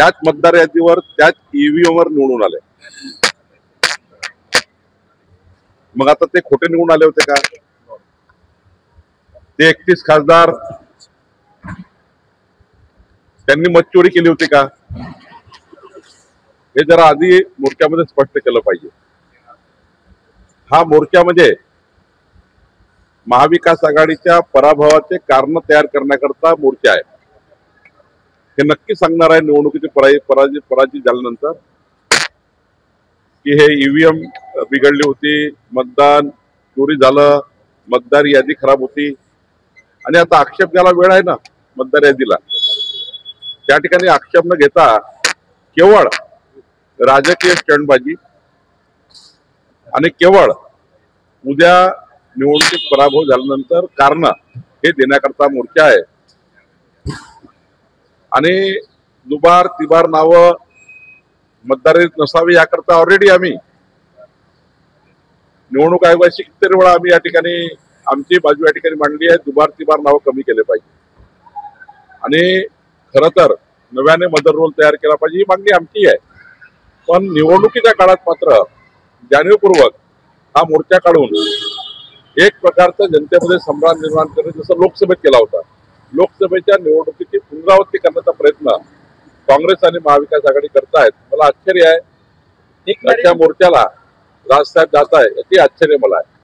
त्याच मतदार यादीवर त्याच ईव्हीएम वर निवडून आले। मग आता ते खोटे निवडून आले होते का? ते 31 खासदार त्यांनी मतचोरी केली होती का? हे जरा आधी मोर्चामध्ये स्पष्ट केलं पाहिजे। हा मोर्चा म्हणजे महाविकास आघाडीच्या पराभवाचे कारण तयार करण्याकरता मोर्चा आहे। हे नक्की सांगणार आहे निवडणुकीचे पराजित झाल्यानंतर की हे ईव्हीएम बिघडली होती, मतदान चोरी झालं, मतदार यादी खराब होती आणि आता आक्षेप घ्यायला वेळ आहे ना मतदार यादीला। त्या ठिकाणी आक्षेप न घेता केवळ राजकीय स्टंटबाजी आणि केवळ उद्या निवडणुकीत पराभव झाल्यानंतर कारण हे देण्याकरता मोर्चा आहे। आणि दुबार तिबार नावं मतदारीत नसावी याकरता ऑलरेडी आम्ही निवडणूक आयोगाशी कितीतरी वेळा आम्ही या ठिकाणी आमची बाजू या ठिकाणी मांडली आहे। दुबार तिबार नावं कमी केले पाहिजे आणि खरं तर नव्याने मदर रोल तयार केला पाहिजे ही मागणी आमची आहे। पण निवडणुकीच्या काळात मात्र जाणीवपूर्वक हा मोर्चा काढून एक प्रकारचं जनतेमध्ये संभ्रम निर्माण करणे जसं लोकसभेत केला होता। लोकसभेच्या निवडणुकीची पुनरावृत्ती करण्याचा प्रयत्न काँग्रेस आणि महाविकास आघाडी करतायत। मला आश्चर्य आहे, त्या मोर्चाला राजसाहेब जात आहे याची आश्चर्य मला आहे।